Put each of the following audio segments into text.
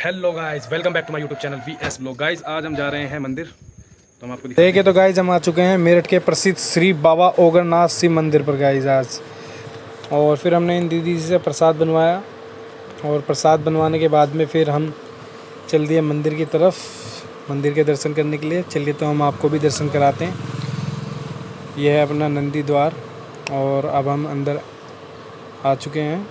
Hello guys, welcome back to my YouTube channel VS blog. Guys आज हम जा रहे हैं मंदिर, तो हम आपको दिखाते देखिए हैं। तो गाइज हम आ चुके हैं मेरठ के प्रसिद्ध श्री बाबा ओगरनाथ शिव मंदिर पर गाइज आज। और फिर हमने इन दीदी से प्रसाद बनवाया और प्रसाद बनवाने के बाद में फिर हम चल दिए मंदिर की तरफ, मंदिर के दर्शन करने के लिए। चलिए तो हम आपको भी दर्शन कराते हैं। यह है अपना नंदी द्वार और अब हम अंदर आ चुके हैं।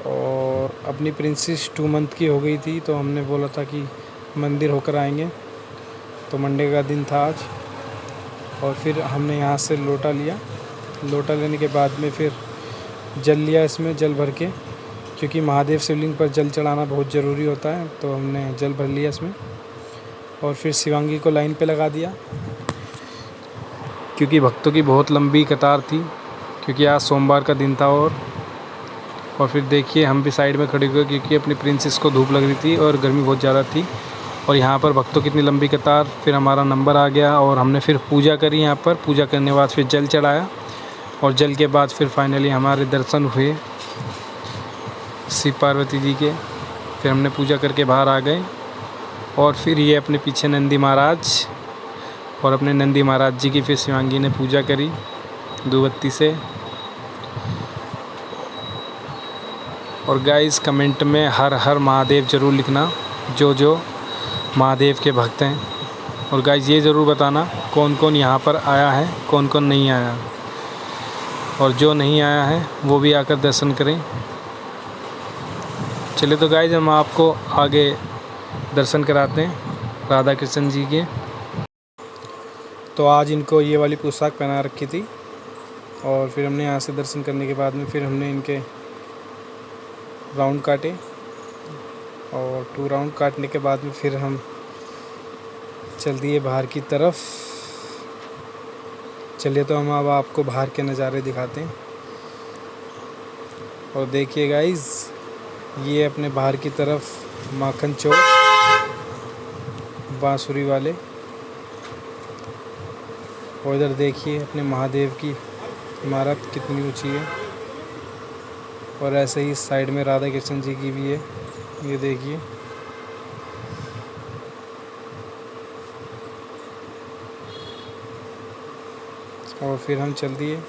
और अपनी प्रिंसेस 2 मंथ की हो गई थी, तो हमने बोला था कि मंदिर होकर आएंगे, तो मंडे का दिन था आज। और फिर हमने यहाँ से लोटा लिया। लोटा लेने के बाद में फिर जल लिया, इसमें जल भर के, क्योंकि महादेव शिवलिंग पर जल चढ़ाना बहुत ज़रूरी होता है, तो हमने जल भर लिया इसमें। और फिर शिवांगी को लाइन पे लगा दिया, क्योंकि भक्तों की बहुत लंबी कतार थी, क्योंकि आज सोमवार का दिन था। और फिर देखिए हम भी साइड में खड़े हुए, क्योंकि अपनी प्रिंसेस को धूप लग रही थी और गर्मी बहुत ज़्यादा थी। और यहाँ पर भक्तों की इतनी लंबी कतार, फिर हमारा नंबर आ गया और हमने फिर पूजा करी। यहाँ पर पूजा करने के बाद फिर जल चढ़ाया और जल के बाद फिर फाइनली हमारे दर्शन हुए शिव पार्वती जी के। फिर हमने पूजा करके बाहर आ गए। और फिर ये अपने पीछे नंदी महाराज, और अपने नंदी महाराज जी की फिर शिवांगी ने पूजा करी धूपबत्ती से। और गाइस कमेंट में हर हर महादेव ज़रूर लिखना, जो महादेव के भक्त हैं। और गाइस ये ज़रूर बताना कौन कौन यहाँ पर आया है, कौन कौन नहीं आया, और जो नहीं आया है वो भी आकर दर्शन करें। चलिए तो गाइस हम आपको आगे दर्शन कराते हैं राधा कृष्ण जी के। तो आज इनको ये वाली पोशाक पहना रखी थी, और फिर हमने यहाँ से दर्शन करने के बाद में फिर हमने इनके राउंड काटे। और 2 राउंड काटने के बाद में फिर हम चल दिए बाहर की तरफ। चलिए तो हम अब आपको बाहर के नज़ारे दिखाते हैं। और देखिए गाइस, ये अपने बाहर की तरफ माखन चौक बांसुरी वाले, और इधर देखिए अपने महादेव की इमारत कितनी ऊंची है। और ऐसे ही साइड में राधा कृष्ण जी की भी है, ये देखिए। और फिर हम चल दिए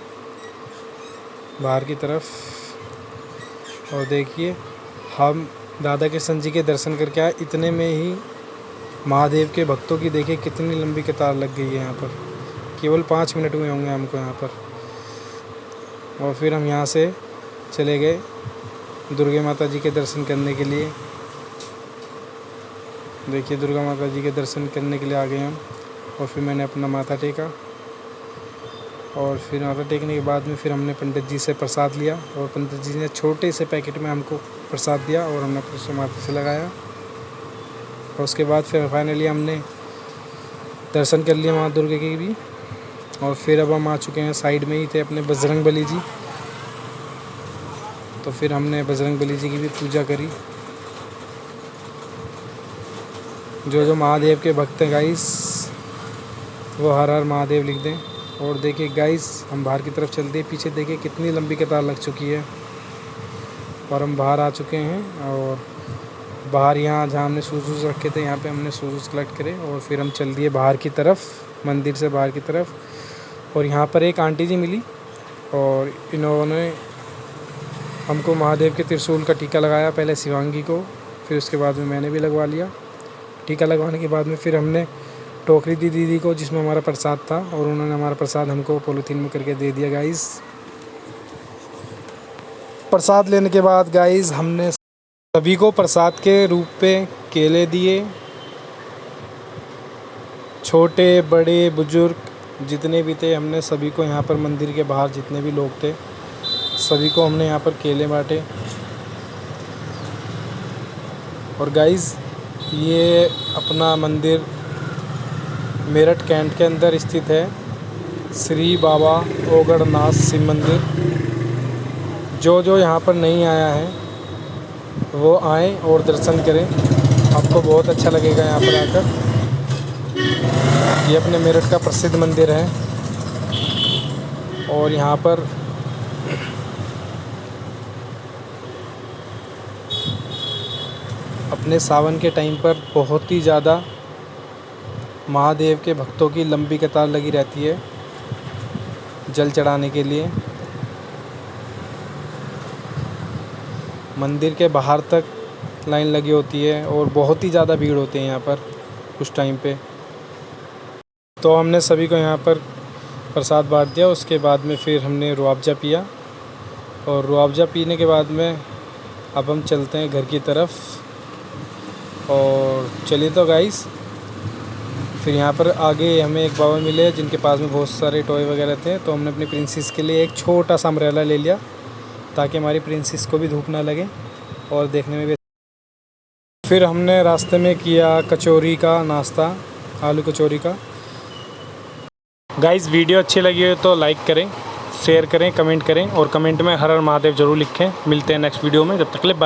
बाहर की तरफ। और देखिए हम राधा कृष्ण जी के दर्शन करके आए, इतने में ही महादेव के भक्तों की देखिए कितनी लंबी कतार लग गई है यहाँ पर। केवल 5 मिनट हुए होंगे हमको यहाँ पर। और फिर हम यहाँ से चले गए दुर्गा माता जी के दर्शन करने के लिए। देखिए दुर्गा माता जी के दर्शन करने के लिए आ गए हम। और फिर मैंने अपना माथा टेका, और फिर माथा टेकने के बाद में फिर हमने पंडित जी से प्रसाद लिया, और पंडित जी ने छोटे से पैकेट में हमको प्रसाद दिया और हमने अपने माथे से लगाया। और उसके बाद फिर फाइनली हमने दर्शन कर लिया माँ दुर्गा के भी। और फिर अब हम आ चुके हैं, साइड में ही थे अपने बजरंगबली जी, तो फिर हमने बजरंगबली जी की भी पूजा करी। जो महादेव के भक्त हैं गाइस, वो हर हर महादेव लिख दें। और देखिए गाइस हम बाहर की तरफ चलते हैं, पीछे देखिए कितनी लंबी कतार लग चुकी है। और हम बाहर आ चुके हैं, और बाहर यहाँ जहाँ हमने शूज़ रखे थे यहाँ पे हमने शूज़ कलेक्ट करे। और फिर हम चल दिए बाहर की तरफ, मंदिर से बाहर की तरफ। और यहाँ पर एक आंटी जी मिली, और इन्होंने हमको महादेव के त्रिशूल का टीका लगाया, पहले शिवांगी को, फिर उसके बाद में मैंने भी लगवा लिया। टीका लगवाने के बाद में फिर हमने टोकरी दी दीदी को जिसमें हमारा प्रसाद था, और उन्होंने हमारा प्रसाद हमको पॉलीथीन में करके दे दिया गाइस। प्रसाद लेने के बाद गाइस हमने सभी को प्रसाद के रूप पे केले दिए। छोटे बड़े बुजुर्ग जितने भी थे, हमने सभी को यहाँ पर मंदिर के बाहर जितने भी लोग थे सभी को हमने यहाँ पर केले बांटे। और गाइस ये अपना मंदिर मेरठ कैंट के अंदर स्थित है, श्री बाबा ओगढ़नाथ शिव मंदिर। जो यहाँ पर नहीं आया है वो आए और दर्शन करें, आपको बहुत अच्छा लगेगा यहाँ पर आकर। ये अपने मेरठ का प्रसिद्ध मंदिर है, और यहाँ पर अपने सावन के टाइम पर बहुत ही ज़्यादा महादेव के भक्तों की लंबी कतार लगी रहती है जल चढ़ाने के लिए। मंदिर के बाहर तक लाइन लगी होती है और बहुत ही ज़्यादा भीड़ होती है यहाँ पर उस टाइम पे। तो हमने सभी को यहाँ पर प्रसाद बांट दिया। उसके बाद में फिर हमने रुआवजा पिया और रुआवजा पीने के बाद में अब हम चलते हैं घर की तरफ। और चलिए तो गाइस, फिर यहाँ पर आगे हमें एक बाबा मिले जिनके पास में बहुत सारे टॉय वगैरह थे। तो हमने अपनी प्रिंसेस के लिए एक छोटा सा अम्ब्रेला ले लिया ताकि हमारी प्रिंसेस को भी धूप ना लगे और देखने में भी। फिर हमने रास्ते में किया कचौरी का नाश्ता, आलू कचौरी का। गाइस वीडियो अच्छी लगी हो तो लाइक करें, शेयर करें, कमेंट करें और कमेंट में हर हर महादेव ज़रूर लिखें। मिलते हैं नेक्स्ट वीडियो में, जब तक के लिए बाय।